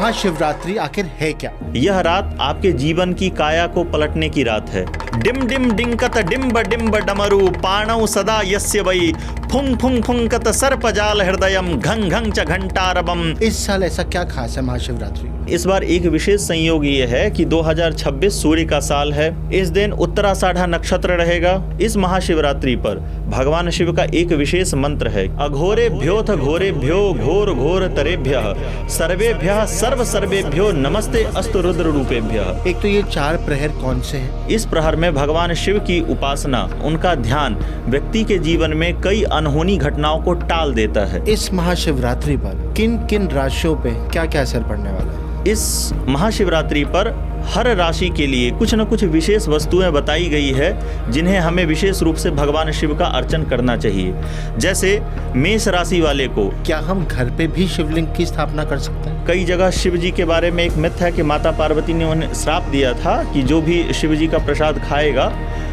महाशिवरात्रि आखिर है क्या? यह रात आपके जीवन की काया को पलटने की रात है। डिम डिम डिंकत डिम्ब डिम्ब डमरू पाणौ सदा यस्य वै फुंग फुंग फुंकत सर्पजाल हृदयम घंग घंग च घंटारबम। इस साल ऐसा क्या खास है महाशिवरात्रि? इस बार एक विशेष संयोग ये है कि 2026 सूर्य का साल है। इस दिन उत्तराषाढ़ा नक्षत्र रहेगा। इस महाशिवरात्रि पर भगवान शिव का एक विशेष मंत्र है, अघोरेभ्योऽथ घोरेभ्यो घोर घोर तरेभ्यः सर्वेभ्यः सर्व सर्वेभ्यो नमस्ते अस्तु रुद्र रूपेभ्यः। एक तो ये 4 प्रहर कौन से हैं? इस प्रहर में भगवान शिव की उपासना, उनका ध्यान व्यक्ति के जीवन में कई अनहोनी घटनाओं को टाल देता है। इस महाशिवरात्रि पर किन किन राशियों पे क्या क्या असर पड़ने वाला है? इस महाशिवरात्रि पर हर राशि के लिए कुछ न कुछ विशेष वस्तुएं बताई गई है जिन्हें हमें विशेष रूप से भगवान शिव का अर्चन करना चाहिए। जैसे मेष राशि वाले को, क्या हम घर पे भी शिवलिंग की स्थापना कर सकते हैं? कई जगह शिव जी के बारे में एक मिथ है कि माता पार्वती ने उन्हें श्राप दिया था कि जो भी शिव जी का प्रसाद खाएगा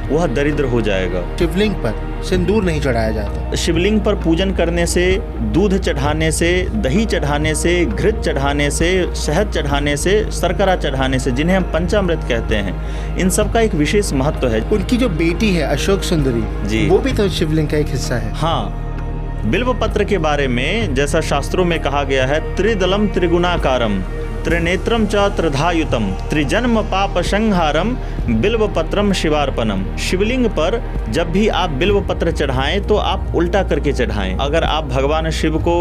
वह दरिद्र हो जाएगा। शिवलिंग पर सिंदूर नहीं चढ़ाया जाता। शिवलिंग पर पूजन करने से, दूध चढ़ाने से, दही चढ़ाने से, घृत चढ़ाने से, शहद चढ़ाने से, शर्करा चढ़ाने से, जिन्हें हम पंचामृत कहते हैं, इन सब का एक विशेष महत्व है। उनकी जो बेटी है अशोक सुंदरी जी, वो भी तो शिवलिंग का एक हिस्सा है। हाँ, बिल्व पत्र के बारे में जैसा शास्त्रों में कहा गया है, त्रिदलम त्रिगुणाकारम त्रिनेत्रम च त्रिधायुतम त्रिजन्म पाप संहारम बिल्व पत्रम शिवार्पणम। शिवलिंग पर जब भी आप बिल्व पत्र चढ़ाएं तो आप उल्टा करके चढ़ाएं। अगर आप भगवान शिव को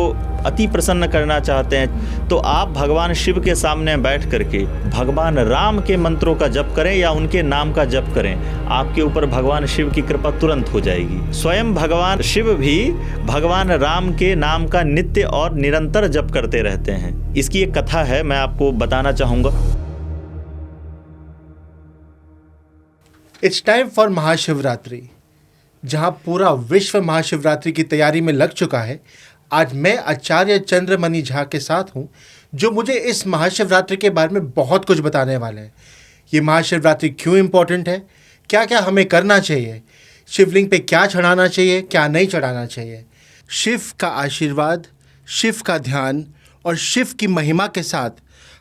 अति प्रसन्न करना चाहते हैं तो आप भगवान शिव के सामने बैठ करके भगवान राम के मंत्रों का जप करें या उनके नाम का जप करें। आपके ऊपर भगवान शिव की कृपा तुरंत हो जाएगी। स्वयं भगवान शिव भी भगवान राम के नाम का नित्य और निरंतर जप करते रहते हैं। इसकी एक कथा है, मैं आपको बताना चाहूंगा। It's time for Mahashivratri. जहां पूरा विश्व महाशिवरात्रि की तैयारी में लग चुका है, आज मैं आचार्य चंद्रमणि झा के साथ हूं, जो मुझे इस महाशिवरात्रि के बारे में बहुत कुछ बताने वाले हैं। ये महाशिवरात्रि क्यों इम्पोर्टेंट है, क्या क्या हमें करना चाहिए, शिवलिंग पे क्या चढ़ाना चाहिए, क्या नहीं चढ़ाना चाहिए। शिव का आशीर्वाद, शिव का ध्यान और शिव की महिमा के साथ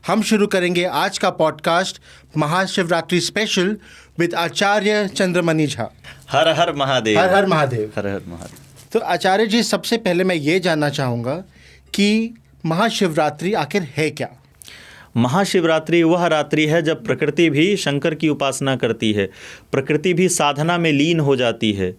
हम शुरू करेंगे आज का पॉडकास्ट महाशिवरात्रि स्पेशल विद आचार्य चंद्रमणि झा। हर हर महादेव। हर हर महादेव। हर हर महादेव। तो आचार्य जी, सबसे पहले मैं ये जानना चाहूँगा कि महाशिवरात्रि आखिर है क्या? महाशिवरात्रि वह रात्रि है जब प्रकृति भी शंकर की उपासना करती है, प्रकृति भी साधना में लीन हो जाती है।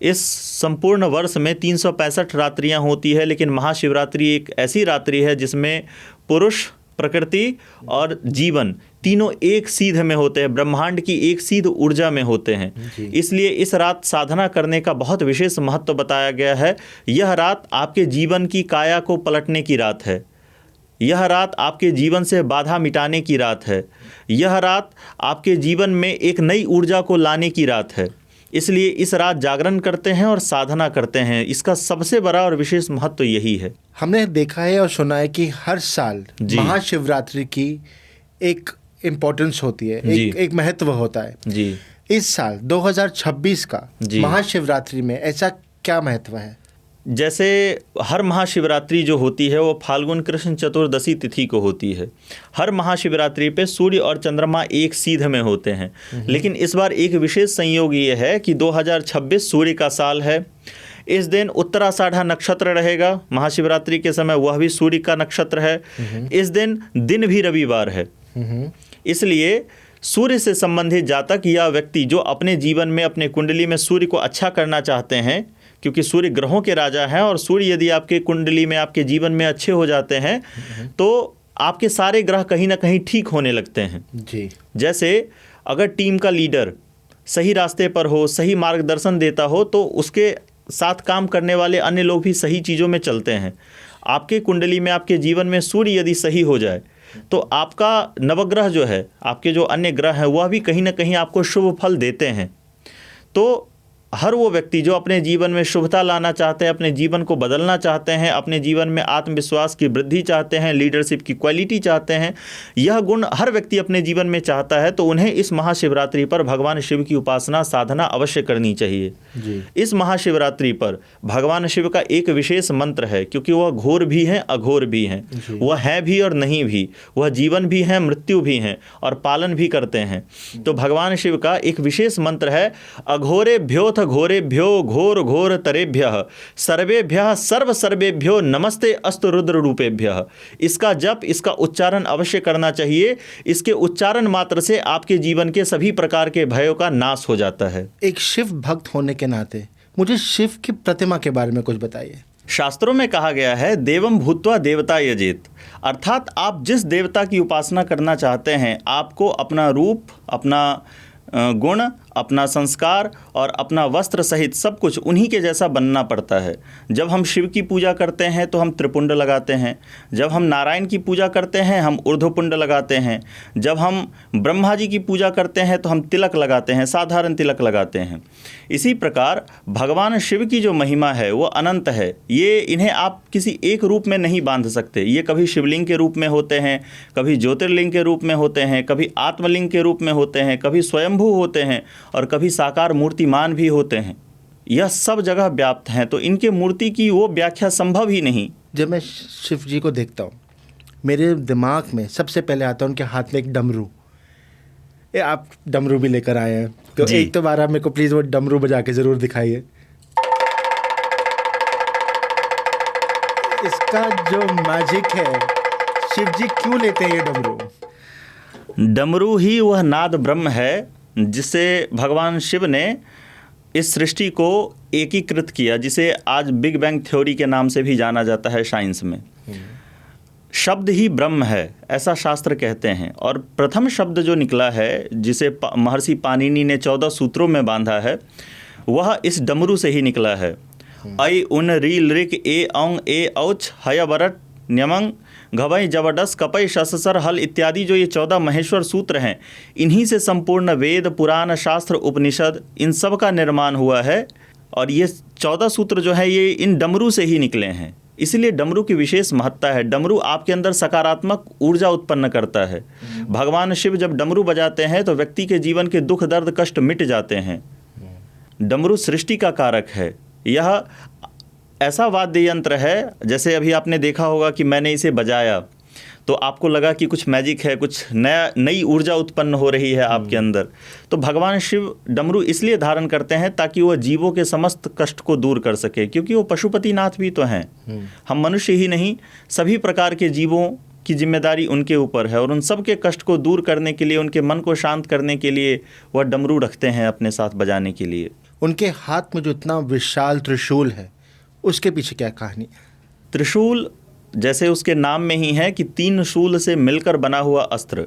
इस संपूर्ण वर्ष में 365 रात्रियां होती है, लेकिन महाशिवरात्रि एक ऐसी रात्रि है जिसमें पुरुष, प्रकृति और जीवन तीनों एक सीध में होते हैं, ब्रह्मांड की एक सीध ऊर्जा में होते हैं। इसलिए इस रात साधना करने का बहुत विशेष महत्व बताया गया है। यह रात आपके जीवन की काया को पलटने की रात है। यह रात आपके जीवन से बाधा मिटाने की रात है। यह रात आपके जीवन में एक नई ऊर्जा को लाने की रात है। इसलिए इस रात जागरण करते हैं और साधना करते हैं। इसका सबसे बड़ा और विशेष महत्व यही है। हमने देखा है और सुना है कि हर साल महाशिवरात्रि की एक इम्पोर्टेंस होती है, एक महत्व होता है जी। इस साल 2026 का महाशिवरात्रि में ऐसा क्या महत्व है? जैसे हर महाशिवरात्रि जो होती है वो फाल्गुन कृष्ण चतुर्दशी तिथि को होती है। हर महाशिवरात्रि पे सूर्य और चंद्रमा एक सीध में होते हैं, लेकिन इस बार एक विशेष संयोग ये है कि 2026 सूर्य का साल है। इस दिन उत्तराषाढ़ा नक्षत्र रहेगा महाशिवरात्रि के समय, वह भी सूर्य का नक्षत्र है। इस दिन भी रविवार है। इसलिए सूर्य से संबंधित जातक या व्यक्ति जो अपने जीवन में, अपने कुंडली में सूर्य को अच्छा करना चाहते हैं, क्योंकि सूर्य ग्रहों के राजा हैं और सूर्य यदि आपके कुंडली में, आपके जीवन में अच्छे हो जाते हैं तो आपके सारे ग्रह कहीं ना कहीं ठीक होने लगते हैं जी। जैसे अगर टीम का लीडर सही रास्ते पर हो, सही मार्गदर्शन देता हो, तो उसके साथ काम करने वाले अन्य लोग भी सही चीज़ों में चलते हैं। आपके कुंडली में, आपके जीवन में सूर्य यदि सही हो जाए तो आपका नवग्रह जो है, आपके जो अन्य ग्रह हैं, वह भी कहीं ना कहीं आपको शुभ फल देते हैं। तो हर वो व्यक्ति जो अपने जीवन में शुभता लाना चाहते हैं, अपने जीवन को बदलना चाहते हैं, अपने जीवन में आत्मविश्वास की वृद्धि चाहते हैं, लीडरशिप की क्वालिटी चाहते हैं, यह गुण हर व्यक्ति अपने जीवन में चाहता है, तो उन्हें इस महाशिवरात्रि पर भगवान शिव की उपासना साधना अवश्य करनी चाहिए जी। इस महाशिवरात्रि पर भगवान शिव का एक विशेष मंत्र है, क्योंकि वह घोर भी हैं अघोर भी हैं, वह है भी और नहीं भी, वह जीवन भी हैं मृत्यु भी हैं और पालन भी करते हैं। तो भगवान शिव का एक विशेष मंत्र है, अघोरेभ्योऽथ घोरेभ्यो घोर घोर तरेभ्यः सर्वेभ्यः सर्व सर्वेभ्यो नमस्ते अस्तु रुद्र रूपेभ्यः। इसका जप, इसका उच्चारण अवश्य करना चाहिए। इसके उच्चारण मात्र से आपके जीवन के सभी प्रकार के भयों का नाश हो जाता है। एक शिव भक्त होने के नाते मुझे शिव की प्रतिमा के बारे में कुछ बताइए। शास्त्रों में कहा गया है, देवम भूत्वा देवता यजेत, अर्थात आप जिस देवता की उपासना करना चाहते हैं, आपको अपना रूप, अपना गुण, अपना संस्कार और अपना वस्त्र सहित सब कुछ उन्हीं के जैसा बनना पड़ता है। जब हम शिव की पूजा करते हैं तो हम त्रिपुंड लगाते हैं, जब हम नारायण की पूजा करते हैं हम ऊर्ध्वपुंड लगाते हैं, जब हम ब्रह्मा जी की पूजा करते हैं तो हम तिलक लगाते हैं, साधारण तिलक लगाते हैं। इसी प्रकार भगवान शिव की जो महिमा है वो अनंत है। ये इन्हें आप किसी एक रूप में नहीं बांध सकते। ये कभी शिवलिंग के रूप में होते हैं, कभी ज्योतिर्लिंग के रूप में होते हैं, कभी आत्मलिंग के रूप में होते हैं, कभी स्वयंभू होते हैं और कभी साकार मूर्तिमान भी होते हैं। यह सब जगह व्याप्त हैं, तो इनके मूर्ति की वो व्याख्या संभव ही नहीं। जब मैं शिव जी को देखता हूँ, मेरे दिमाग में सबसे पहले आता है उनके हाथ में एक डमरू। आप डमरू भी लेकर आए हैं, तो एक तो बार आप मेरे को प्लीज़ वो डमरू बजा के ज़रूर दिखाइए। इसका जो मैजिक है, शिव जी क्यों लेते हैं ये डमरू? डमरू ही वह नाद ब्रह्म है जिसे भगवान शिव ने इस सृष्टि को एकीकृत किया, जिसे आज बिग बैंग थ्योरी के नाम से भी जाना जाता है साइंस में। शब्द ही ब्रह्म है, ऐसा शास्त्र कहते हैं। और प्रथम शब्द जो निकला है, जिसे महर्षि पाणिनि ने 14 सूत्रों में बांधा है, वह इस डमरू से ही निकला है। ऐ उन री लृक ए औंग ए औच हयवरट न्यमंग घवई जबडस कपई शससर हल इत्यादि जो ये 14 महेश्वर सूत्र हैं, इन्हीं से संपूर्ण वेद, पुराण, शास्त्र, उपनिषद, इन सब का निर्माण हुआ है। और ये 14 सूत्र जो है ये इन डमरू से ही निकले हैं। इसलिए डमरू की विशेष महत्ता है। डमरू आपके अंदर सकारात्मक ऊर्जा उत्पन्न करता है। भगवान शिव जब डमरू बजाते हैं तो व्यक्ति के जीवन के दुख, दर्द, कष्ट मिट जाते हैं। डमरू सृष्टि का कारक है। यह ऐसा वाद्य यंत्र है, जैसे अभी आपने देखा होगा कि मैंने इसे बजाया तो आपको लगा कि कुछ मैजिक है, कुछ नई ऊर्जा उत्पन्न हो रही है आपके अंदर। तो भगवान शिव डमरू इसलिए धारण करते हैं ताकि वह जीवों के समस्त कष्ट को दूर कर सके, क्योंकि वो पशुपतिनाथ भी तो हैं। हम मनुष्य ही नहीं, सभी प्रकार के जीवों की जिम्मेदारी उनके ऊपर है, और उन सब के कष्ट को दूर करने के लिए, उनके मन को शांत करने के लिए वह डमरू रखते हैं अपने साथ बजाने के लिए। उनके हाथ में जो इतना विशाल त्रिशूल है, उसके पीछे क्या कहानी है? त्रिशूल जैसे उसके नाम में ही है कि 3 शूल से मिलकर बना हुआ अस्त्र।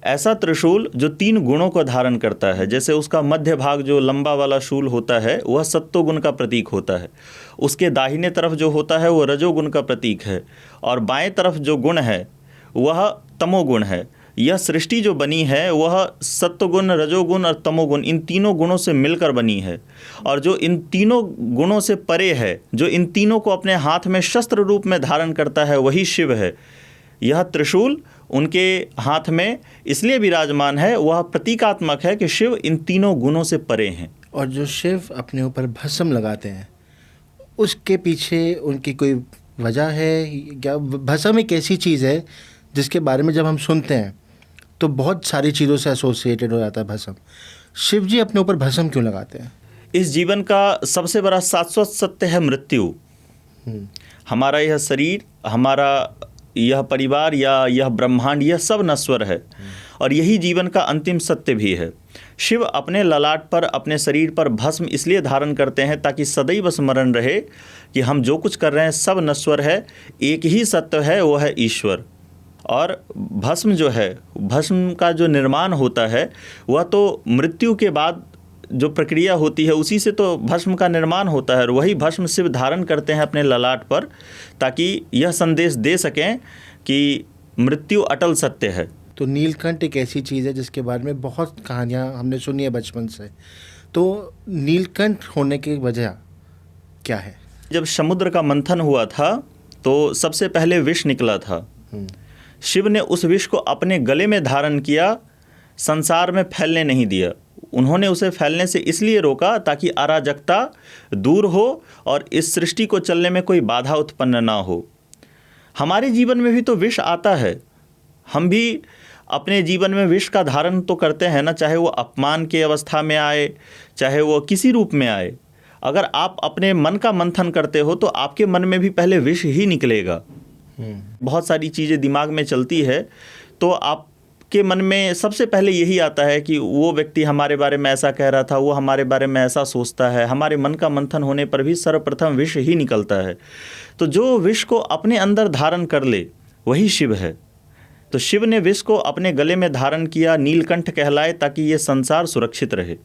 ऐसा त्रिशूल जो 3 गुणों को धारण करता है। जैसे उसका मध्य भाग जो लंबा वाला शूल होता है वह सत्वगुण का प्रतीक होता है, उसके दाहिने तरफ जो होता है वो रजोगुण का प्रतीक है, और बाएं तरफ जो गुण है वह तमोगुण है। यह सृष्टि जो बनी है वह सत्वगुण, रजोगुण और तमोगुण, इन तीनों गुणों से मिलकर बनी है। और जो इन तीनों गुणों से परे है, जो इन तीनों को अपने हाथ में शस्त्र रूप में धारण करता है, वही शिव है। यह त्रिशूल उनके हाथ में इसलिए विराजमान है, वह प्रतीकात्मक है कि शिव इन तीनों गुणों से परे हैं। और जो शिव अपने ऊपर भस्म लगाते हैं, उसके पीछे उनकी कोई वजह है क्या? भस्म एक ऐसी चीज़ है जिसके बारे में जब हम सुनते हैं तो बहुत सारी चीज़ों से एसोसिएटेड हो जाता है भस्म। शिव जी अपने ऊपर भस्म क्यों लगाते हैं? इस जीवन का सबसे बड़ा शाश्वत सत्य है मृत्यु। हमारा यह शरीर, हमारा यह परिवार या यह ब्रह्मांड, यह सब नश्वर है, और यही जीवन का अंतिम सत्य भी है। शिव अपने ललाट पर, अपने शरीर पर भस्म इसलिए धारण करते हैं ताकि सदैव स्मरण रहे कि हम जो कुछ कर रहे हैं सब नश्वर है, एक ही सत्य है, वह है ईश्वर। और भस्म जो है, भस्म का जो निर्माण होता है वह तो मृत्यु के बाद जो प्रक्रिया होती है उसी से तो भस्म का निर्माण होता है, और वही भस्म शिव धारण करते हैं अपने ललाट पर ताकि यह संदेश दे सकें कि मृत्यु अटल सत्य है। तो नीलकंठ एक ऐसी चीज़ है जिसके बारे में बहुत कहानियाँ हमने सुनी है बचपन से। तो नीलकंठ होने की वजह क्या है? जब समुद्र का मंथन हुआ था तो सबसे पहले विष निकला था। शिव ने उस विष को अपने गले में धारण किया, संसार में फैलने नहीं दिया। उन्होंने उसे फैलने से इसलिए रोका ताकि अराजकता दूर हो और इस सृष्टि को चलने में कोई बाधा उत्पन्न ना हो। हमारे जीवन में भी तो विष आता है, हम भी अपने जीवन में विष का धारण तो करते हैं ना, चाहे वो अपमान के अवस्था में आए, चाहे वो किसी रूप में आए। अगर आप अपने मन का मंथन करते हो तो आपके मन में भी पहले विष ही निकलेगा। बहुत सारी चीज़ें दिमाग में चलती है तो आपके मन में सबसे पहले यही आता है कि वो व्यक्ति हमारे बारे में ऐसा कह रहा था, वो हमारे बारे में ऐसा सोचता है। हमारे मन का मंथन होने पर भी सर्वप्रथम विष ही निकलता है। तो जो विष को अपने अंदर धारण कर ले वही शिव है। तो शिव ने विष को अपने गले में धारण किया, नीलकंठ कहलाए, ताकि ये संसार सुरक्षित रहे।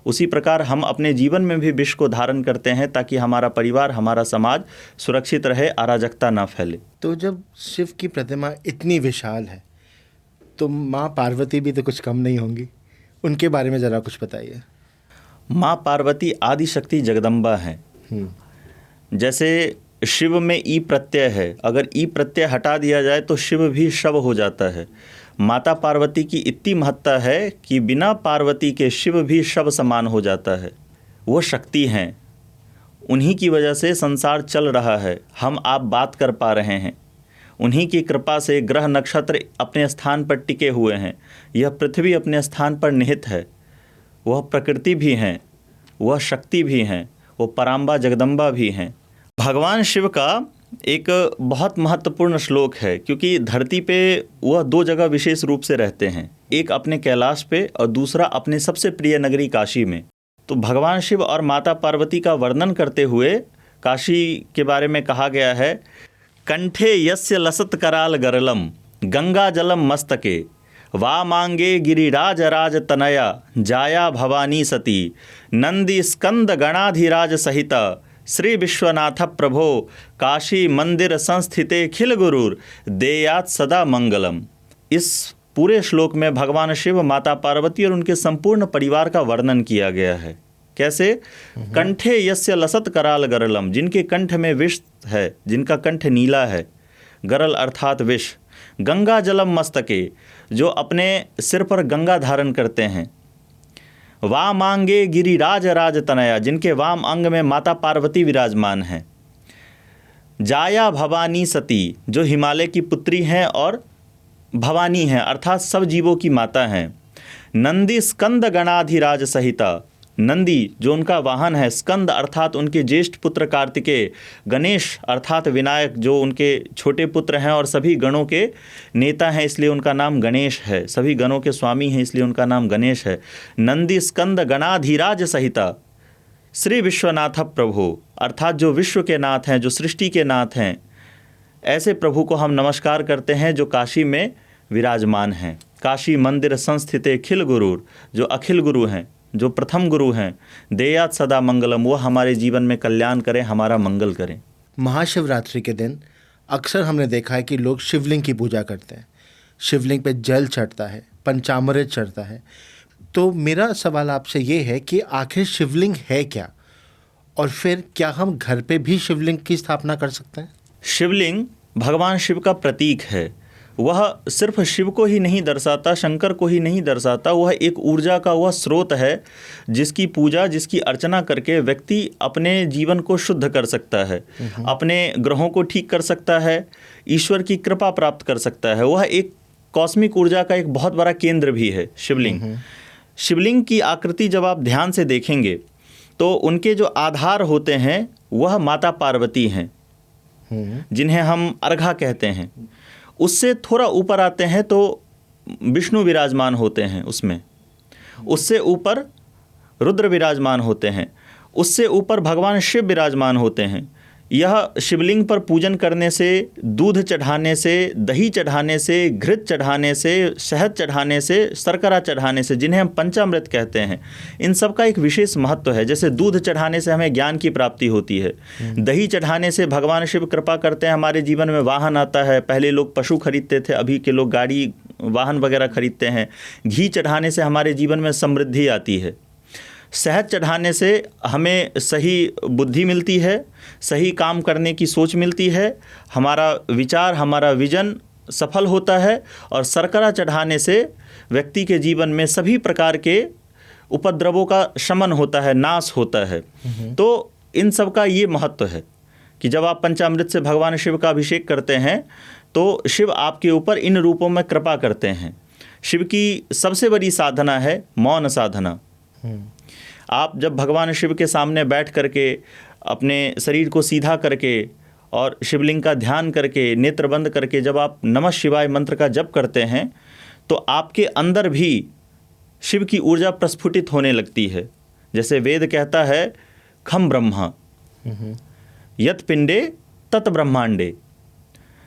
उसी प्रकार हम अपने जीवन में भी विष को धारण करते हैं ताकि हमारा परिवार, हमारा समाज सुरक्षित रहे, अराजकता ना फैले। तो जब शिव की प्रतिमा इतनी विशाल है तो माँ पार्वती भी तो कुछ कम नहीं होंगी, उनके बारे में ज़रा कुछ बताइए। माँ पार्वती आदि शक्ति जगदम्बा हैं। जैसे शिव में ई प्रत्यय है, अगर ई प्रत्यय हटा दिया जाए तो शिव भी शव हो जाता है। माता पार्वती की इतनी महत्ता है कि बिना पार्वती के शिव भी शव समान हो जाता है। वो शक्ति हैं, उन्हीं की वजह से संसार चल रहा है, हम आप बात कर पा रहे हैं। उन्हीं की कृपा से ग्रह नक्षत्र अपने स्थान पर टिके हुए हैं, यह पृथ्वी अपने स्थान पर निहित है। वह प्रकृति भी हैं, वह शक्ति भी हैं, वो पराम्बा जगदम्बा भी हैं। भगवान शिव का एक बहुत महत्वपूर्ण श्लोक है, क्योंकि धरती पे वह दो जगह विशेष रूप से रहते हैं, एक अपने कैलाश पे और दूसरा अपने सबसे प्रिय नगरी काशी में। तो भगवान शिव और माता पार्वती का वर्णन करते हुए काशी के बारे में कहा गया है, कंठे यस्य लसत कराल गरलम गंगा जलम मस्तके वामांगे गिरिराज राज तनया जाया भवानी सती नंदी स्कंद गणाधिराज सहिता श्री विश्वनाथ प्रभो काशी मंदिर संस्थिते खिल गुरुर देयात सदा मंगलम। इस पूरे श्लोक में भगवान शिव, माता पार्वती और उनके संपूर्ण परिवार का वर्णन किया गया है। कैसे? कंठे यस्य लसत कराल गरलम, जिनके कंठ में विष है, जिनका कंठ नीला है, गरल अर्थात विष। गंगा जलम मस्तके, जो अपने सिर पर गंगा धारण करते हैं। वामांगे गिरिराज राज तनया, जिनके वाम अंग में माता पार्वती विराजमान हैं। जाया भवानी सती, जो हिमालय की पुत्री हैं और भवानी हैं, अर्थात सब जीवों की माता हैं। नंदी स्कंद गणाधिराज सहिता, नंदी जो उनका वाहन है, स्कंद अर्थात उनके ज्येष्ठ पुत्र कार्तिकेय, गणेश अर्थात विनायक जो उनके छोटे पुत्र हैं और सभी गणों के नेता हैं, इसलिए उनका नाम गणेश है। सभी गणों के स्वामी हैं, इसलिए उनका नाम गणेश है। नंदी स्कंद गणाधिराज सहिता श्री विश्वनाथ प्रभु, अर्थात जो विश्व के नाथ हैं, जो सृष्टि के नाथ हैं, ऐसे प्रभु को हम नमस्कार करते हैं जो काशी में विराजमान हैं। काशी मंदिर संस्थिते खिल गुरुर, जो अखिल गुरु हैं, जो प्रथम गुरु हैं। देयात सदा मंगलम, वो हमारे जीवन में कल्याण करें, हमारा मंगल करें। महाशिवरात्रि के दिन अक्सर हमने देखा है कि लोग शिवलिंग की पूजा करते हैं, शिवलिंग पे जल चढ़ता है, पंचामृत चढ़ता है। तो मेरा सवाल आपसे ये है कि आखिर शिवलिंग है क्या, और फिर क्या हम घर पे भी शिवलिंग की स्थापना कर सकते हैं? शिवलिंग भगवान शिव का प्रतीक है। वह सिर्फ शिव को ही नहीं दर्शाता, शंकर को ही नहीं दर्शाता, वह एक ऊर्जा का वह स्रोत है जिसकी पूजा, जिसकी अर्चना करके व्यक्ति अपने जीवन को शुद्ध कर सकता है, अपने ग्रहों को ठीक कर सकता है, ईश्वर की कृपा प्राप्त कर सकता है। वह एक कॉस्मिक ऊर्जा का एक बहुत बड़ा केंद्र भी है शिवलिंग। शिवलिंग की आकृति जब आप ध्यान से देखेंगे तो उनके जो आधार होते हैं वह माता पार्वती हैं, जिन्हें हम अर्घा कहते हैं। उससे थोड़ा ऊपर आते हैं तो विष्णु विराजमान होते हैं उसमें, उससे ऊपर रुद्र विराजमान होते हैं, उससे ऊपर भगवान शिव विराजमान होते हैं। यह शिवलिंग पर पूजन करने से, दूध चढ़ाने से, दही चढ़ाने से, घृत चढ़ाने से, शहद चढ़ाने से, शर्करा चढ़ाने से, जिन्हें हम पंचामृत कहते हैं, इन सब का एक विशेष महत्व है। जैसे दूध चढ़ाने से हमें ज्ञान की प्राप्ति होती है, दही चढ़ाने से भगवान शिव कृपा करते हैं, हमारे जीवन में वाहन आता है। पहले लोग पशु खरीदते थे, अभी के लोग गाड़ी वाहन वगैरह खरीदते हैं। घी चढ़ाने से हमारे जीवन में समृद्धि आती है। शहद चढ़ाने से हमें सही बुद्धि मिलती है, सही काम करने की सोच मिलती है, हमारा विचार, हमारा विजन सफल होता है। और शर्करा चढ़ाने से व्यक्ति के जीवन में सभी प्रकार के उपद्रवों का शमन होता है, नाश होता है। तो इन सब का ये महत्व है कि जब आप पंचामृत से भगवान शिव का अभिषेक करते हैं तो शिव आपके ऊपर इन रूपों में कृपा करते हैं। शिव की सबसे बड़ी साधना है मौन साधना। आप जब भगवान शिव के सामने बैठ करके अपने शरीर को सीधा करके और शिवलिंग का ध्यान करके नेत्र बंद करके जब आप नमः शिवाय मंत्र का जप करते हैं तो आपके अंदर भी शिव की ऊर्जा प्रस्फुटित होने लगती है। जैसे वेद कहता है खम ब्रह्मा यत पिंडे तत् ब्रह्मांडे,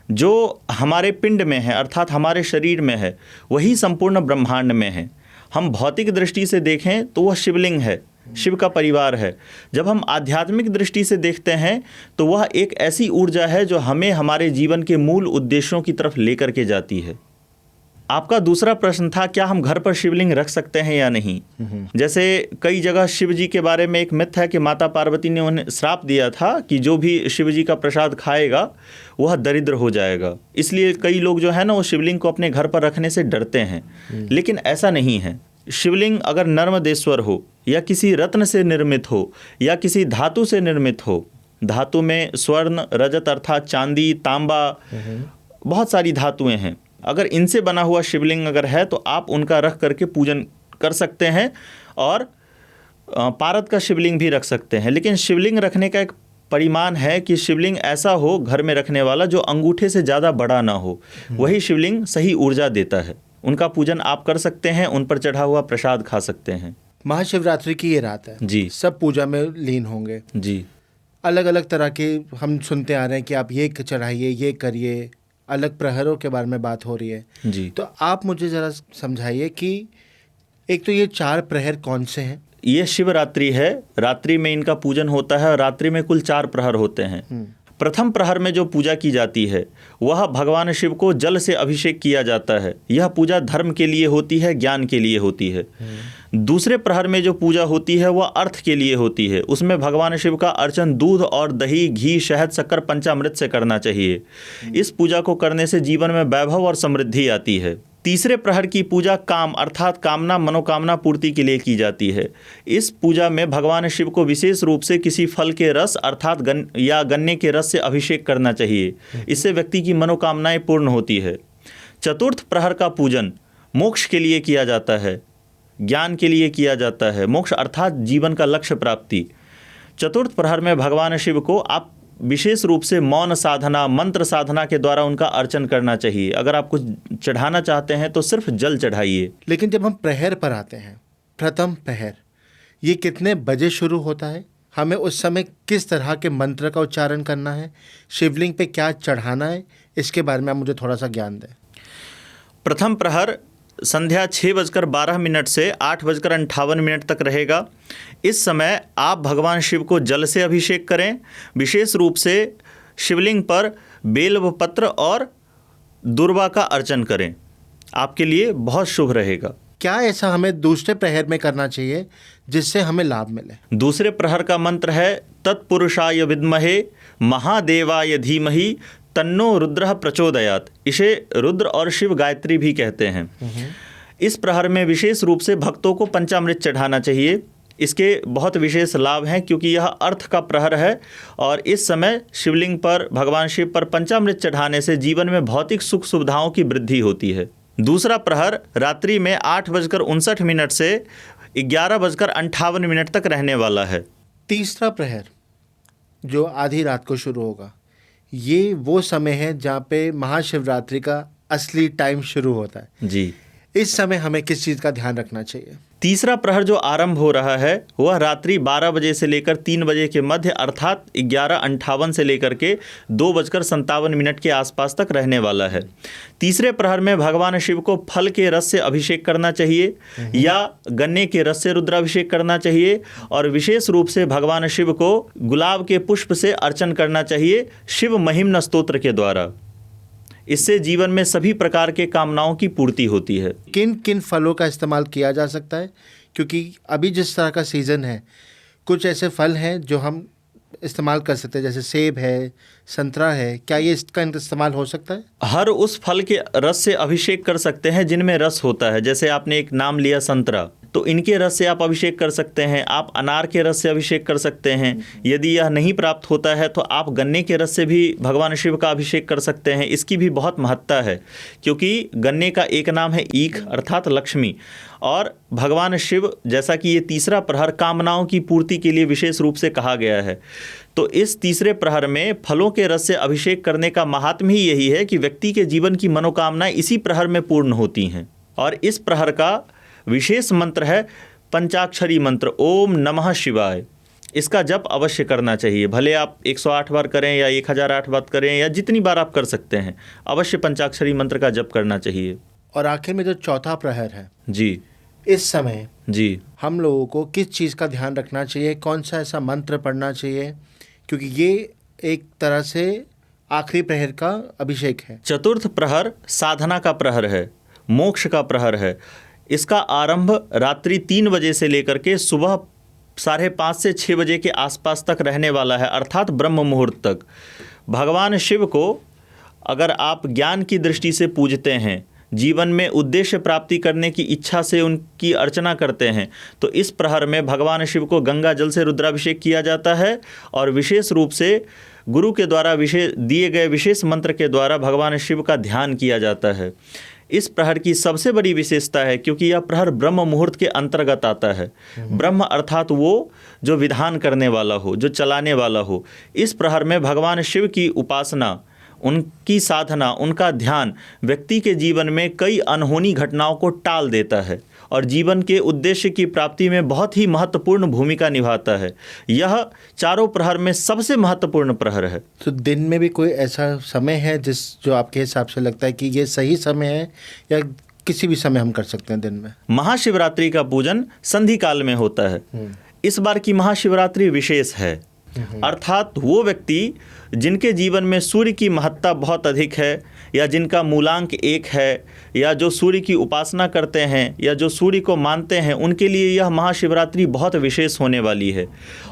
जो हमारे पिंड में है अर्थात हमारे शरीर में है वही संपूर्ण ब्रह्मांड में है। हम भौतिक दृष्टि से देखें तो वह शिवलिंग है, शिव का परिवार है। जब हम आध्यात्मिक दृष्टि से देखते हैं तो वह एक ऐसी ऊर्जा है जो हमें हमारे जीवन के मूल उद्देश्यों की तरफ लेकर के जाती है। आपका दूसरा प्रश्न था क्या हम घर पर शिवलिंग रख सकते हैं या नहीं। जैसे कई जगह शिव जी के बारे में एक मिथ है कि माता पार्वती ने उन्हें श्राप दिया था कि जो भी शिव जी का प्रसाद खाएगा वह दरिद्र हो जाएगा, इसलिए कई लोग जो है ना वो शिवलिंग को अपने घर पर रखने से डरते हैं। लेकिन ऐसा नहीं है। शिवलिंग अगर नर्मदेश्वर हो या किसी रत्न से निर्मित हो या किसी धातु से निर्मित हो, धातु में स्वर्ण, रजत अर्थात चांदी, तांबा, बहुत सारी धातुएं हैं, अगर इनसे बना हुआ शिवलिंग अगर है तो आप उनका रख करके पूजन कर सकते हैं और पारद का शिवलिंग भी रख सकते हैं। लेकिन शिवलिंग रखने का एक परिमाण है कि शिवलिंग ऐसा हो घर में रखने वाला जो अंगूठे से ज़्यादा बड़ा ना हो, वही शिवलिंग सही ऊर्जा देता है। उनका पूजन आप कर सकते हैं, उन पर चढ़ा हुआ प्रसाद खा सकते हैं। महाशिवरात्रि की ये रात है जी, सब पूजा में लीन होंगे जी, अलग अलग तरह के हम सुनते आ रहे हैं कि आप ये चढ़ाइए, ये करिए, अलग प्रहरों के बारे में बात हो रही है जी। तो आप मुझे ज़रा समझाइए कि एक तो ये 4 प्रहर कौन से हैं। ये शिवरात्रि है, रात्रि में इनका पूजन होता है और रात्रि में कुल 4 प्रहर होते हैं। प्रथम प्रहर में जो पूजा की जाती है वह भगवान शिव को जल से अभिषेक किया जाता है। यह पूजा धर्म के लिए होती है, ज्ञान के लिए होती है। दूसरे प्रहर में जो पूजा होती है वह अर्थ के लिए होती है। उसमें भगवान शिव का अर्चन दूध और दही, घी, शहद, शक्कर, पंचामृत से करना चाहिए। इस पूजा को करने से जीवन में वैभव और समृद्धि आती है। तीसरे प्रहर की पूजा काम अर्थात कामना, मनोकामना पूर्ति के लिए की जाती है। इस पूजा में भगवान शिव को विशेष रूप से किसी फल के रस अर्थात गन्ने के रस से अभिषेक करना चाहिए। इससे व्यक्ति की मनोकामनाएं पूर्ण होती है। चतुर्थ प्रहर का पूजन मोक्ष के लिए किया जाता है, ज्ञान के लिए किया जाता है। मोक्ष अर्थात जीवन का लक्ष्य प्राप्ति। चतुर्थ प्रहर में भगवान शिव को आप विशेष रूप से मौन साधना, मंत्र साधना के द्वारा उनका अर्चन करना चाहिए। अगर आप कुछ चढ़ाना चाहते हैं तो सिर्फ जल चढ़ाइए। लेकिन जब हम प्रहर पर आते हैं, प्रथम प्रहर ये कितने बजे शुरू होता है? हमें उस समय किस तरह के मंत्र का उच्चारण करना है? शिवलिंग पे क्या चढ़ाना है? इसके बारे में आप मुझे थोड़ा सा ज्ञान दें। प्रथम प्रहर संध्या 6:12 से 8:58 तक रहेगा। इस समय आप भगवान शिव को जल से अभिषेक करें। विशेष रूप से शिवलिंग पर बेल पत्र और दुर्वा का अर्चन करें, आपके लिए बहुत शुभ रहेगा। क्या ऐसा हमें दूसरे प्रहर में करना चाहिए जिससे हमें लाभ मिले? दूसरे प्रहर का मंत्र है तत्पुरुषाय विद्महे महादेवाय धीमहि तन्नो रुद्रः प्रचोदयात्। इसे रुद्र और शिव गायत्री भी कहते हैं। इस प्रहर में विशेष रूप से भक्तों को पंचामृत चढ़ाना चाहिए। इसके बहुत विशेष लाभ हैं क्योंकि यह अर्थ का प्रहर है और इस समय शिवलिंग पर भगवान शिव पर पंचामृत चढ़ाने से जीवन में भौतिक सुख सुविधाओं की वृद्धि होती है। दूसरा प्रहर रात्रि में 8:59 से 11:58 तक रहने वाला है। तीसरा प्रहर जो आधी रात को शुरू होगा, ये वो समय है जहाँ पे महाशिवरात्रि का असली टाइम शुरू होता है। जी, इस समय हमें किस चीज़ का ध्यान रखना चाहिए? तीसरा प्रहर जो आरंभ हो रहा है वह रात्रि 12 बजे से लेकर 3 बजे के मध्य अर्थात 11:58 से लेकर के 2:57 के आसपास तक रहने वाला है। तीसरे प्रहर में भगवान शिव को फल के रस से अभिषेक करना चाहिए या गन्ने के रस से रुद्राभिषेक करना चाहिए और विशेष रूप से भगवान शिव को गुलाब के पुष्प से अर्चन करना चाहिए शिव महिम्न स्तोत्र के द्वारा। इससे जीवन में सभी प्रकार के कामनाओं की पूर्ति होती है। किन किन फलों का इस्तेमाल किया जा सकता है? क्योंकि अभी जिस तरह का सीज़न है, कुछ ऐसे फल हैं जो हम इस्तेमाल कर सकते हैं, जैसे सेब है, संतरा है, क्या ये इसका इस्तेमाल हो सकता है? हर उस फल के रस से अभिषेक कर सकते हैं जिनमें रस होता है। जैसे आपने एक नाम लिया संतरा, तो इनके रस से आप अभिषेक कर सकते हैं। आप अनार के रस से अभिषेक कर सकते हैं। यदि यह नहीं प्राप्त होता है तो आप गन्ने के रस से भी भगवान शिव का अभिषेक कर सकते हैं। इसकी भी बहुत महत्ता है, क्योंकि गन्ने का एक नाम है ईख अर्थात लक्ष्मी, और भगवान शिव, जैसा कि ये तीसरा प्रहर कामनाओं की पूर्ति के लिए विशेष रूप से कहा गया है, तो इस तीसरे प्रहर में फलों के रस से अभिषेक करने का महात्म्य ही यही है कि व्यक्ति के जीवन की मनोकामनाएं इसी प्रहर में पूर्ण होती हैं। और इस प्रहर का विशेष मंत्र है पंचाक्षरी मंत्र ओम नमः शिवाय। इसका जप अवश्य करना चाहिए, भले आप 108 बार करें या 1008 बार करें या जितनी बार आप कर सकते हैं, अवश्य पंचाक्षरी मंत्र का जप करना चाहिए। और आखिर में जो चौथा प्रहर है जी, इस समय जी, हम लोगों को किस चीज़ का ध्यान रखना चाहिए, कौन सा ऐसा मंत्र पढ़ना चाहिए, क्योंकि ये एक तरह से आखिरी प्रहर का अभिषेक है। चतुर्थ प्रहर साधना का प्रहर है, मोक्ष का प्रहर है। इसका आरंभ रात्रि 3 बजे से लेकर के सुबह 5:30 से 6 बजे के आसपास तक रहने वाला है, अर्थात ब्रह्म मुहूर्त तक। भगवान शिव को अगर आप ज्ञान की दृष्टि से पूजते हैं, जीवन में उद्देश्य प्राप्ति करने की इच्छा से उनकी अर्चना करते हैं, तो इस प्रहर में भगवान शिव को गंगा जल से रुद्राभिषेक किया जाता है और विशेष रूप से गुरु के द्वारा दिए गए विशेष मंत्र के द्वारा भगवान शिव का ध्यान किया जाता है। इस प्रहर की सबसे बड़ी विशेषता है क्योंकि यह प्रहर ब्रह्म मुहूर्त के अंतर्गत आता है। ब्रह्म अर्थात वो जो विधान करने वाला हो, जो चलाने वाला हो। इस प्रहर में भगवान शिव की उपासना, उनकी साधना, उनका ध्यान व्यक्ति के जीवन में कई अनहोनी घटनाओं को टाल देता है और जीवन के उद्देश्य की प्राप्ति में बहुत ही महत्वपूर्ण भूमिका निभाता है। यह चारों प्रहर में सबसे महत्वपूर्ण प्रहर है। तो दिन में भी कोई ऐसा समय है जो आपके हिसाब से लगता है कि ये सही समय है, या किसी भी समय हम कर सकते हैं दिन में? महाशिवरात्रि का पूजन संधि काल में होता है। इस बार की महाशिवरात्रि विशेष है, अर्थात वो व्यक्ति जिनके जीवन में सूर्य की महत्ता बहुत अधिक है, या जिनका मूलांक 1 है, या जो सूर्य की उपासना करते हैं, या जो सूर्य को मानते हैं, उनके लिए यह महाशिवरात्रि बहुत विशेष होने वाली है।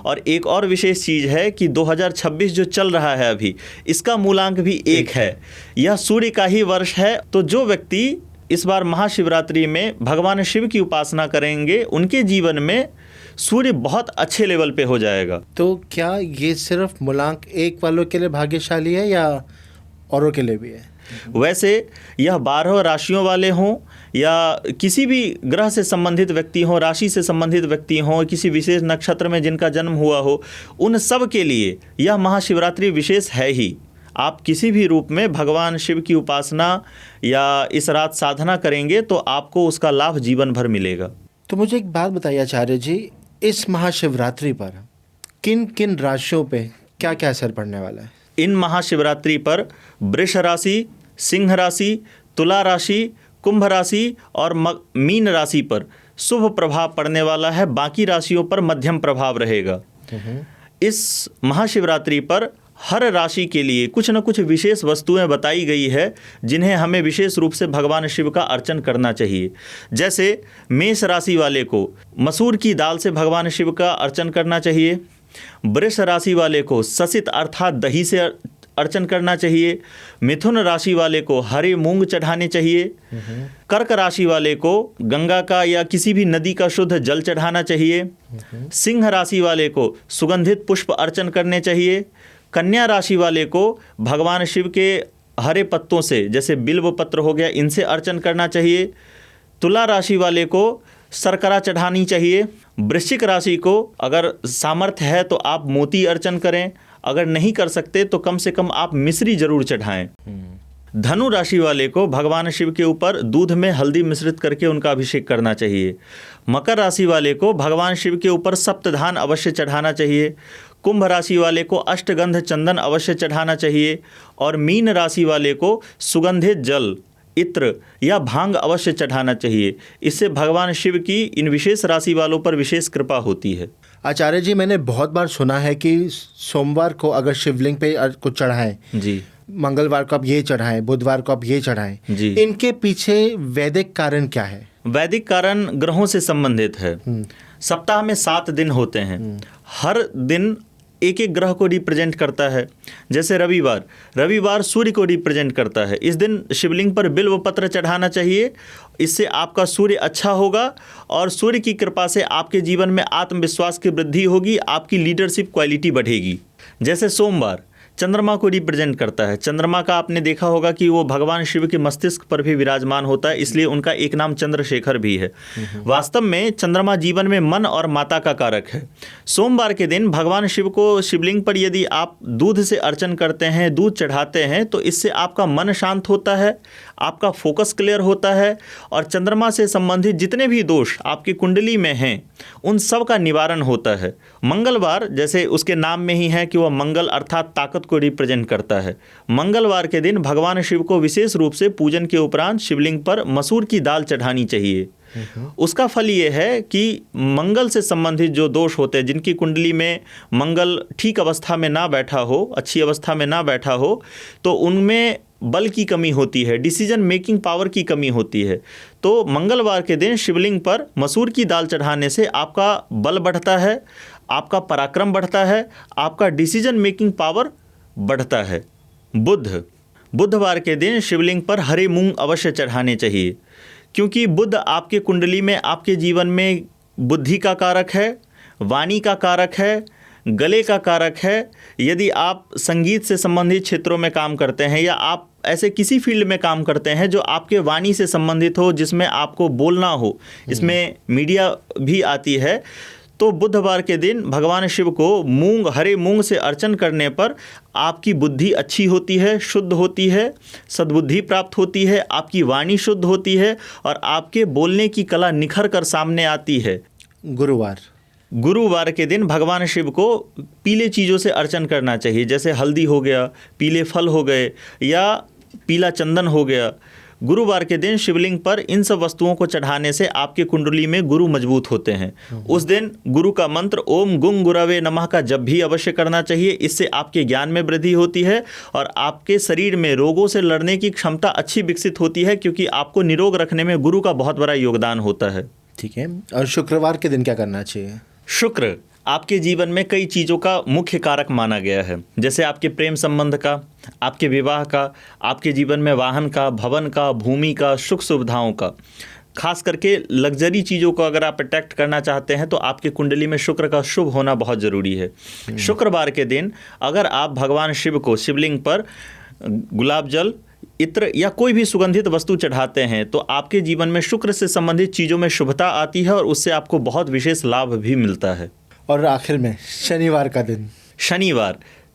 और एक और विशेष चीज़ है कि 2026 जो चल रहा है अभी, इसका मूलांक भी 1 है। यह सूर्य का ही वर्ष है। तो जो व्यक्ति इस बार महाशिवरात्रि में भगवान शिव की उपासना करेंगे, उनके जीवन में सूर्य बहुत अच्छे लेवल पे हो जाएगा। तो क्या ये सिर्फ मूलांक 1 वालों के लिए भाग्यशाली है या औरों के लिए भी है? वैसे यह 12 राशियों वाले हों या किसी भी ग्रह से संबंधित व्यक्ति हों, राशि से संबंधित व्यक्ति हों, किसी विशेष नक्षत्र में जिनका जन्म हुआ हो, उन सब के लिए यह महाशिवरात्रि विशेष है ही। आप किसी भी रूप में भगवान शिव की उपासना या इस रात साधना करेंगे तो आपको उसका लाभ जीवन भर मिलेगा। तो मुझे एक बात बताइए आचार्य जी, इस महाशिवरात्रि पर किन किन राशियों पे क्या क्या असर पड़ने वाला है? इन महाशिवरात्रि पर वृष राशि, सिंह राशि, तुला राशि, कुंभ राशि और मीन राशि पर शुभ प्रभाव पड़ने वाला है। बाकी राशियों पर मध्यम प्रभाव रहेगा। इस महाशिवरात्रि पर हर राशि के लिए कुछ न कुछ विशेष वस्तुएं बताई गई है जिन्हें हमें विशेष रूप से भगवान शिव का अर्चन करना चाहिए। जैसे मेष राशि वाले को मसूर की दाल से भगवान शिव का अर्चन करना चाहिए। वृष राशि वाले को ससित अर्थात दही से अर्चन करना चाहिए। मिथुन राशि वाले को हरे मूंग चढ़ाने चाहिए। कर्क राशि वाले को गंगा का या किसी भी नदी का शुद्ध जल चढ़ाना चाहिए। सिंह राशि वाले को सुगंधित पुष्प अर्चन करने चाहिए। कन्या राशि वाले को भगवान शिव के हरे पत्तों से, जैसे बिल्व पत्र हो गया, इनसे अर्चन करना चाहिए। तुला राशि वाले को शर्करा चढ़ानी चाहिए। वृश्चिक राशि को अगर सामर्थ्य है तो आप मोती अर्चन करें, अगर नहीं कर सकते तो कम से कम आप मिश्री जरूर चढ़ाएं। धनु राशि वाले को भगवान शिव के ऊपर दूध में हल्दी मिश्रित करके उनका अभिषेक करना चाहिए। मकर राशि वाले को भगवान शिव के ऊपर सप्तधान अवश्य चढ़ाना चाहिए। कुंभ राशि वाले को अष्टगंध चंदन अवश्य चढ़ाना चाहिए। और मीन राशि वाले को सुगंधित जल, इत्र या भांग अवश्य चढ़ाना चाहिए। इससे भगवान शिव की इन विशेष राशि वालों पर विशेष कृपा होती है। आचार्य जी, मैंने बहुत बार सुना है कि सोमवार को अगर शिवलिंग पे कुछ चढ़ाएं जी, मंगलवार को आप ये चढ़ाएं, बुधवार को आप ये चढ़ाएं जी। इनके पीछे वैदिक कारण क्या है? वैदिक कारण ग्रहों से संबंधित है। सप्ताह में 7 दिन होते हैं, हर दिन एक एक ग्रह को रिप्रेजेंट करता है। जैसे रविवार सूर्य को रिप्रेजेंट करता है। इस दिन शिवलिंग पर बिल्व पत्र चढ़ाना चाहिए, इससे आपका सूर्य अच्छा होगा और सूर्य की कृपा से आपके जीवन में आत्मविश्वास की वृद्धि होगी, आपकी लीडरशिप क्वालिटी बढ़ेगी। जैसे सोमवार चंद्रमा को रिप्रेजेंट करता है। चंद्रमा का आपने देखा होगा कि वो भगवान शिव के मस्तिष्क पर भी विराजमान होता है, इसलिए उनका एक नाम चंद्रशेखर भी है। वास्तव में चंद्रमा जीवन में मन और माता का कारक है। सोमवार के दिन भगवान शिव को शिवलिंग पर यदि आप दूध से अर्चन करते हैं, दूध चढ़ाते हैं, तो इससे आपका मन शांत होता है, आपका फोकस क्लियर होता है और चंद्रमा से संबंधित जितने भी दोष आपकी कुंडली में हैं उन सब का निवारण होता है। मंगलवार जैसे उसके नाम में ही है कि वह मंगल अर्थात ताकत को रिप्रेजेंट करता है। मंगलवार के दिन भगवान शिव को विशेष रूप से पूजन के उपरांत शिवलिंग पर मसूर की दाल चढ़ानी चाहिए। उसका फल ये है कि मंगल से संबंधित जो दोष होते हैं, जिनकी कुंडली में मंगल ठीक अवस्था में ना बैठा हो, अच्छी अवस्था में ना बैठा हो, तो उनमें बल की कमी होती है, डिसीजन मेकिंग पावर की कमी होती है। तो मंगलवार के दिन शिवलिंग पर मसूर की दाल चढ़ाने से आपका बल बढ़ता है, आपका पराक्रम बढ़ता है, आपका डिसीजन मेकिंग पावर बढ़ता है। बुधवार के दिन शिवलिंग पर हरे मूंग अवश्य चढ़ाने चाहिए, क्योंकि बुध आपके कुंडली में आपके जीवन में बुद्धि का कारक है, वाणी का कारक है, गले का कारक है। यदि आप संगीत से संबंधित क्षेत्रों में काम करते हैं या आप ऐसे किसी फील्ड में काम करते हैं जो आपके वाणी से संबंधित हो, जिसमें आपको बोलना हो, इसमें मीडिया भी आती है, तो बुधवार के दिन भगवान शिव को हरे मूंग से अर्चन करने पर आपकी बुद्धि अच्छी होती है, शुद्ध होती है, सद्बुद्धि प्राप्त होती है, आपकी वाणी शुद्ध होती है और आपके बोलने की कला निखर कर सामने आती है। गुरुवार के दिन भगवान शिव को पीले चीज़ों से अर्चन करना चाहिए, जैसे हल्दी हो गया, पीले फल हो गए या पीला चंदन हो गया। गुरुवार के दिन शिवलिंग पर इन सब वस्तुओं को चढ़ाने से आपके कुंडली में गुरु मजबूत होते हैं। उस दिन गुरु का मंत्र ओम गुं गुरवे नमः का जप भी अवश्य करना चाहिए। इससे आपके ज्ञान में वृद्धि होती है और आपके शरीर में रोगों से लड़ने की क्षमता अच्छी विकसित होती है, क्योंकि आपको निरोग रखने में गुरु का बहुत बड़ा योगदान होता है। ठीक है। और शुक्रवार के दिन क्या करना चाहिए? शुक्र आपके जीवन में कई चीज़ों का मुख्य कारक माना गया है, जैसे आपके प्रेम संबंध का, आपके विवाह का, आपके जीवन में वाहन का, भवन का, भूमि का, सुख सुविधाओं का। खास करके लग्जरी चीज़ों को अगर आप अट्रैक्ट करना चाहते हैं तो आपकी कुंडली में शुक्र का शुभ होना बहुत ज़रूरी है। शुक्रवार के दिन अगर आप भगवान शिव को शिवलिंग पर गुलाब जल, इत्र या कोई भी सुगंधित वस्तु चढ़ाते हैं तो आपके जीवन में शुक्र से संबंधित चीज़ों में शुभता आती है और उससे आपको बहुत विशेष लाभ भी मिलता है। और आखिर में शनिवार का दिन।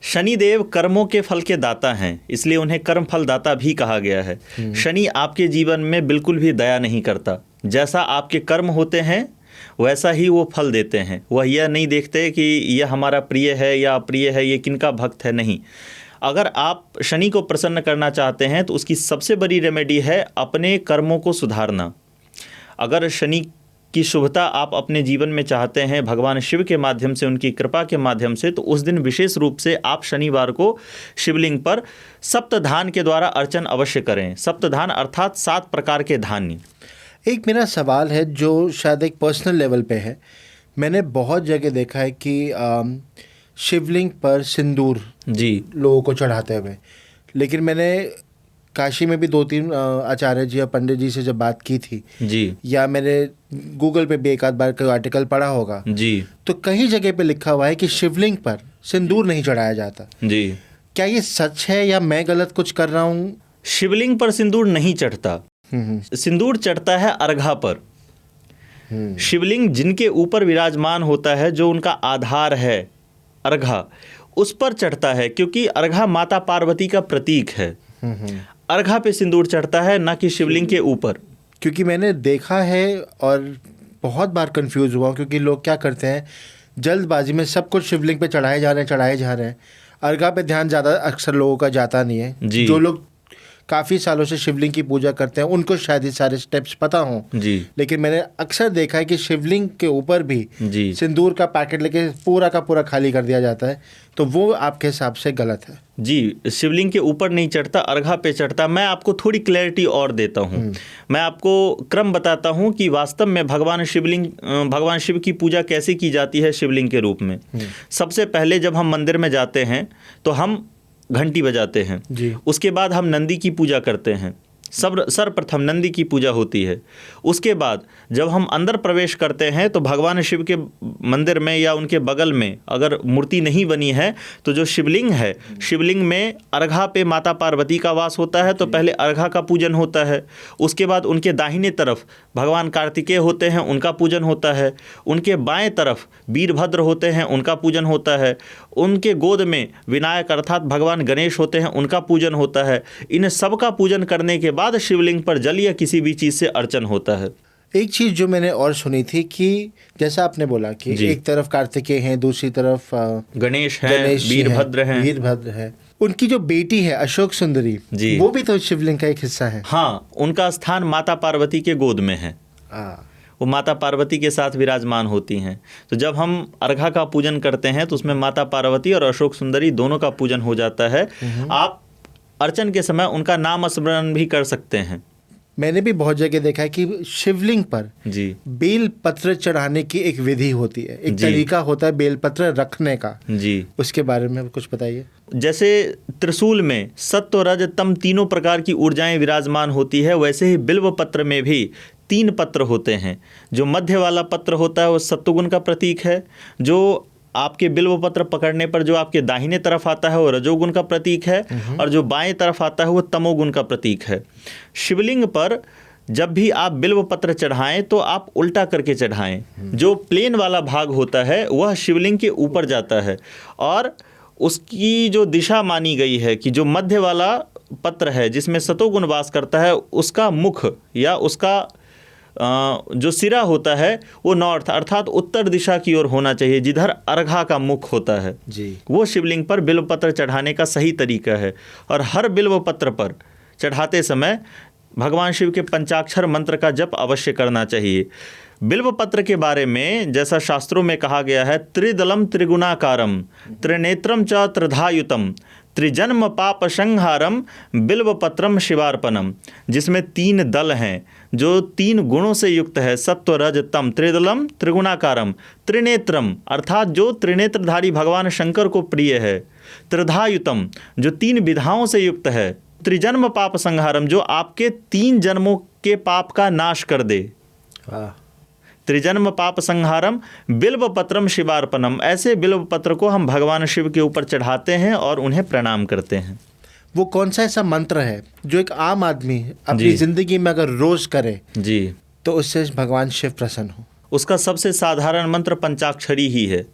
शनिदेव कर्मों के फल के दाता हैं, इसलिए उन्हें कर्म फल दाता भी कहा गया है। शनि आपके जीवन में बिल्कुल भी दया नहीं करता। जैसा आपके कर्म होते हैं वैसा ही वो फल देते हैं। वह यह नहीं देखते कि यह हमारा प्रिय है या अप्रिय है, ये किनका भक्त है, नहीं। अगर आप शनि को प्रसन्न करना चाहते हैं तो उसकी सबसे बड़ी रेमेडी है अपने कर्मों को सुधारना। अगर शनि की शुभता आप अपने जीवन में चाहते हैं भगवान शिव के माध्यम से, उनकी कृपा के माध्यम से, तो उस दिन विशेष रूप से आप शनिवार को शिवलिंग पर सप्तधान के द्वारा अर्चन अवश्य करें। सप्तधान अर्थात 7 प्रकार के धान्य। एक मेरा सवाल है जो शायद एक पर्सनल लेवल पे है। मैंने बहुत जगह देखा है कि शिवलिंग पर सिंदूर लोगों को चढ़ाते हुए, लेकिन मैंने काशी में भी 2-3 आचार्य जी या पंडित जी से जब बात की थी जी, या मैंने गूगल पे भी एक आध बार कोई आर्टिकल पढ़ा होगा जी, तो कहीं जगह पे लिखा हुआ है कि शिवलिंग पर सिंदूर नहीं चढ़ाया जाता जी। क्या ये सच है या मैं गलत कुछ कर रहा हूँ? शिवलिंग पर सिंदूर नहीं चढ़ता। सिंदूर चढ़ता है अर्घा पर। शिवलिंग जिनके ऊपर विराजमान होता है, जो उनका आधार है अर्घा, उस पर चढ़ता है, क्योंकि अर्घा माता पार्वती का प्रतीक है। अर्घा पे सिंदूर चढ़ता है, ना कि शिवलिंग के ऊपर। क्योंकि मैंने देखा है और बहुत बार कंफ्यूज हुआ, क्योंकि लोग क्या करते हैं जल्दबाजी में सब कुछ शिवलिंग पे चढ़ाए जा रहे हैं। अर्घा पे ध्यान ज़्यादा अक्सर लोगों का जाता नहीं है। जो लोग काफ़ी सालों से शिवलिंग की पूजा करते हैं उनको शायद ये सारे स्टेप्स पता हों, जी लेकिन मैंने अक्सर देखा है कि शिवलिंग के ऊपर भी जी सिंदूर का पैकेट लेके पूरा का पूरा खाली कर दिया जाता है, तो वो आपके हिसाब से गलत है? जी, शिवलिंग के ऊपर नहीं चढ़ता, अर्घा पे चढ़ता। मैं आपको थोड़ी क्लैरिटी और देता हूँ। मैं आपको क्रम बताता हूँ कि वास्तव में भगवान शिव की पूजा कैसे की जाती है शिवलिंग के रूप में। सबसे पहले जब हम मंदिर में जाते हैं तो हम घंटी बजाते हैं जी। उसके बाद हम नंदी की पूजा करते हैं। सर्वप्रथम नंदी की पूजा होती है। उसके बाद जब हम अंदर प्रवेश करते हैं तो भगवान शिव के मंदिर में या उनके बगल में अगर मूर्ति नहीं बनी है तो जो शिवलिंग है, शिवलिंग में अर्घा पे माता पार्वती का वास होता है, तो पहले अर्घा का पूजन होता है। उसके बाद उनके दाहिने तरफ भगवान कार्तिकेय होते हैं, उनका पूजन होता है। उनके बाएं तरफ वीरभद्र होते हैं, उनका पूजन होता है। उनके गोद में विनायक अर्थात भगवान गणेश होते हैं, उनका पूजन होता है। इन सब का पूजन करने के बाद शिवलिंग पर जल या किसी भी चीज़ से अर्चन होता है। एक चीज़ जो मैंने और सुनी थी कि जैसा आपने बोला कि एक तरफ कार्तिकेय हैं, दूसरी तरफ गणेश हैं, वीरभद्र हैं। उनकी जो बेटी है अशोक सुंदरी, वो भी तो शिवलिंग का एक हिस्सा है। हाँ, उनका स्थान माता पार्वती के गोद में है। वो माता पार्वती के साथ विराजमान होती हैं। तो जब हम अर्घा का पूजन करते हैं तो उसमें माता पार्वती और अशोक सुंदरी दोनों का पूजन हो जाता है। आप अर्चन के समय उनका नाम स्मरण भी कर सकते हैं। मैंने भी बहुत जगह देखा है कि शिवलिंग पर जी बेल पत्र चढ़ाने की एक विधि होती है, एक तरीका होता है बेल पत्र रखने का। जी, उसके बारे में कुछ बताइए। जैसे त्रिशूल में सत्व रज तम तीनों प्रकार की ऊर्जाएं विराजमान होती है, वैसे ही बिल्व पत्र में भी 3 पत्र होते हैं। जो मध्य वाला पत्र होता है वो सत्वगुण का प्रतीक है। जो आपके बिल्व पत्र पकड़ने पर जो आपके दाहिने तरफ आता है वो रजोगुण का प्रतीक है, और जो बाएं तरफ आता है वो तमोगुण का प्रतीक है। शिवलिंग पर जब भी आप बिल्व पत्र चढ़ाएं तो आप उल्टा करके चढ़ाएं। जो प्लेन वाला भाग होता है वह शिवलिंग के ऊपर जाता है, और उसकी जो दिशा मानी गई है कि जो मध्य वाला पत्र है जिसमें सतोगुण वास करता है, उसका मुख या उसका जो सिरा होता है वो नॉर्थ अर्थात उत्तर दिशा की ओर होना चाहिए, जिधर अर्घा का मुख होता है जी। वो शिवलिंग पर बिल्व पत्र चढ़ाने का सही तरीका है। और हर बिल्व पत्र पर चढ़ाते समय भगवान शिव के पंचाक्षर मंत्र का जप अवश्य करना चाहिए। बिल्व पत्र के बारे में जैसा शास्त्रों में कहा गया है, त्रिदलम त्रिगुणाकारम त्रिनेत्रम च त्रिधायुतम त्रिजन्म पाप संहारम बिल्व पत्रम शिवार्पणम, जिसमें 3 दल हैं जो 3 गुणों से युक्त है। सत्व रज तम त्रिदलम त्रिगुणाकारम त्रिनेत्रम अर्थात जो त्रिनेत्रधारी भगवान शंकर को प्रिय है। त्रिधायुतम जो 3 विधाओं से युक्त है। त्रिजन्म पाप संहारम जो आपके 3 जन्मों के पाप का नाश कर दे। त्रिजन्म पाप संहारम बिल्व पत्रम शिवार्पणम, ऐसे बिल्व पत्र को हम भगवान शिव के ऊपर चढ़ाते हैं और उन्हें प्रणाम करते हैं। वो कौन सा ऐसा मंत्र है जो एक आम आदमी अपनी जिंदगी में अगर रोज करे जी तो उससे भगवान शिव प्रसन्न हो? उसका सबसे साधारण मंत्र पंचाक्षरी ही है।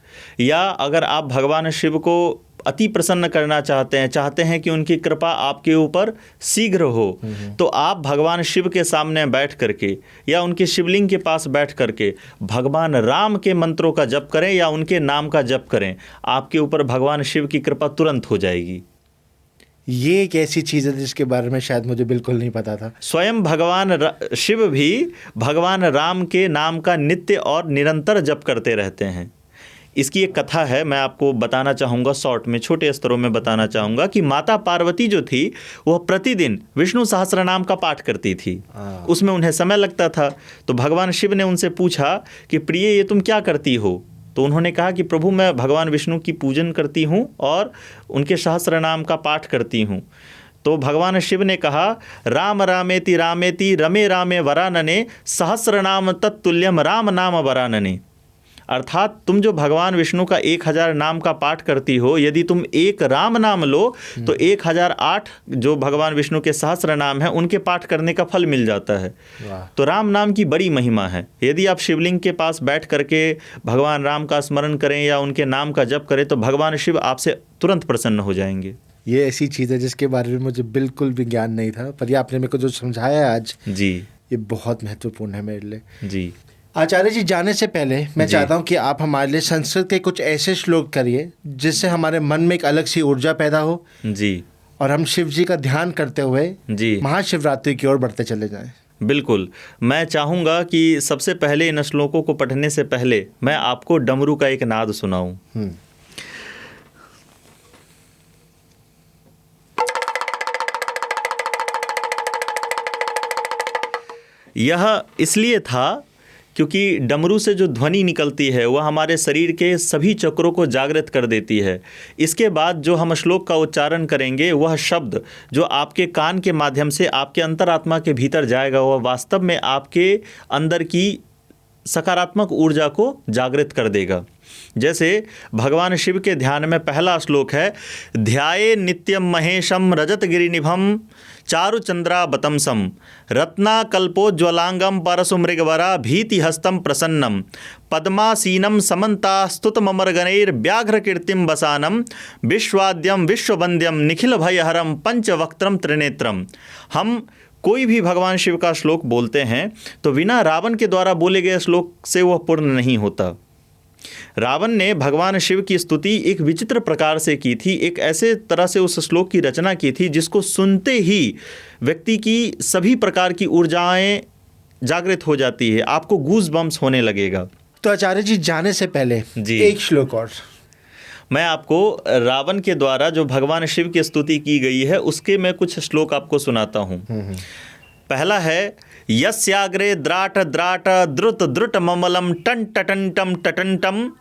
या अगर आप भगवान शिव को अति प्रसन्न करना चाहते हैं कि उनकी कृपा आपके ऊपर शीघ्र हो, तो आप भगवान शिव के सामने बैठ करके या उनके शिवलिंग के पास बैठ करके भगवान राम के मंत्रों का जप करें या उनके नाम का जप करें। आपके ऊपर भगवान शिव की कृपा तुरंत हो जाएगी। ये एक ऐसी चीज़ है जिसके बारे में शायद मुझे बिल्कुल नहीं पता था। स्वयं भगवान शिव भी भगवान राम के नाम का नित्य और निरंतर जप करते रहते हैं। इसकी एक कथा है, मैं आपको बताना चाहूँगा, शॉर्ट में छोटे स्तरों में बताना चाहूँगा कि माता पार्वती जो थी वह प्रतिदिन विष्णु सहस्त्र नाम का पाठ करती थी। उसमें उन्हें समय लगता था। तो भगवान शिव ने उनसे पूछा कि प्रिय ये तुम क्या करती हो? तो उन्होंने कहा कि प्रभु मैं भगवान विष्णु की पूजन करती हूँ और उनके सहस्त्र नाम का पाठ करती हूँ। तो भगवान शिव ने कहा राम रामेति रामेति रमे रामे वरानने सहस्र नाम तत्तुल्यम राम नाम वरानने। अर्थात तुम जो भगवान विष्णु का 1000 नाम का पाठ करती हो, यदि तुम एक राम नाम लो तो 1008 जो भगवान विष्णु के सहस्र नाम हैं उनके पाठ करने का फल मिल जाता है। तो राम नाम की बड़ी महिमा है। यदि आप शिवलिंग के पास बैठ करके भगवान राम का स्मरण करें या उनके नाम का जप करें तो भगवान शिव आपसे तुरंत प्रसन्न हो जाएंगे। ये ऐसी चीज़ है जिसके बारे में मुझे बिल्कुल भी ज्ञान नहीं था, पर ये आपने मेरे को जो समझाया है आज जी, ये बहुत महत्वपूर्ण है मेरे लिए। जी आचार्य जी, जाने से पहले मैं चाहता हूँ कि आप हमारे लिए संस्कृत के कुछ ऐसे श्लोक करिए जिससे हमारे मन में एक अलग सी ऊर्जा पैदा हो। जी। और हम शिव जी का ध्यान करते हुए जी महाशिवरात्रि की ओर बढ़ते चले जाएं। बिल्कुल। मैं चाहूँगा कि सबसे पहले इन श्लोकों को पढ़ने से पहले मैं आपको डमरू का एक नाद सुनाऊं। यह इसलिए था क्योंकि डमरू से जो ध्वनि निकलती है वह हमारे शरीर के सभी चक्रों को जागृत कर देती है। इसके बाद जो हम श्लोक का उच्चारण करेंगे वह शब्द जो आपके कान के माध्यम से आपके अंतरात्मा के भीतर जाएगा वह वास्तव में आपके अंदर की सकारात्मक ऊर्जा को जागृत कर देगा। जैसे भगवान शिव के ध्यान में पहला श्लोक है, ध्याये नित्यम महेशम रजतगिरिनिभम चारुचंद्राबतंसम रत्नाकल्पोज्ज्वलांगम परशुमृगवरा भीतिहस्तं प्रसन्नम पद्मासीनं समन्तास्तुतममरगणैर्व्याघ्रकीर्तिं वसानं विश्वाद्यं विश्ववन्द्यं निखिलभयहरं पंचवक्त्रं त्रिनेत्रम। हम कोई भी भगवान शिव का श्लोक बोलते हैं तो बिना रावण के द्वारा बोले गए श्लोक से वह पूर्ण नहीं होता। रावण ने भगवान शिव की स्तुति एक विचित्र प्रकार से की थी, एक ऐसे तरह से उस श्लोक की रचना की थी जिसको सुनते ही व्यक्ति की सभी प्रकार की ऊर्जाएं जागृत हो जाती है, आपको गूज बम्स होने लगेगा। तो आचार्य जी जाने से पहले जी एक श्लोक और मैं आपको रावण के द्वारा जो भगवान शिव की स्तुति की गई है उसके मैं कुछ श्लोक आपको सुनाता हूँ। पहला है, यस्याग्रे द्राट द्राट द्रुत द्रुट ममलम टन टटंटम टटंटम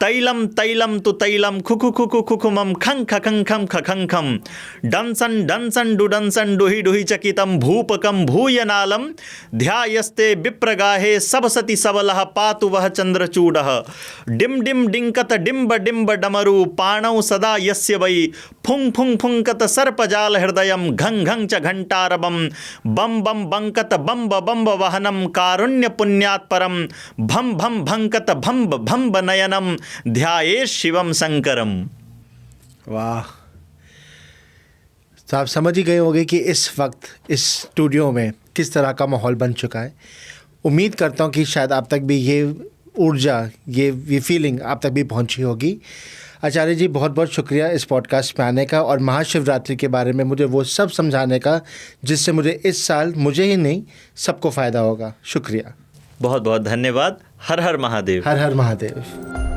तैलम तैलम तु तैलम खुखु खुखु खुखुमम खं खखं खं खखं खं डंसन डंसन डुडंसन डुहि डुहि चकितम भूपकम भूयनालम ध्यायस्ते विप्रगाहे सबसति सबलः पातु वह चंद्रचूडः डिम डिम डिंकत डिम्ब डिम्ब डमरु पाणौ सदा यस्य वै फुं फुं फुंकत सर्पजाल हृदयम घं घं च घंटारबम बम बम बंकत बम्ब बम्ब वहनम कारुण्य पुण्यात् परम भम भम भंकत भम्ब भम्ब नयनम ध्याये शिवम शंकरम। वाह, तो आप समझ ही गए होंगे कि इस वक्त इस स्टूडियो में किस तरह का माहौल बन चुका है। उम्मीद करता हूँ कि शायद आप तक भी ये ऊर्जा ये फीलिंग आप तक भी पहुँची होगी। आचार्य जी बहुत बहुत शुक्रिया इस पॉडकास्ट में आने का और महाशिवरात्रि के बारे में मुझे वो सब समझाने का जिससे मुझे इस साल मुझे ही नहीं सबको फ़ायदा होगा। शुक्रिया, बहुत बहुत धन्यवाद। हर हर महादेव। हर हर महादेव।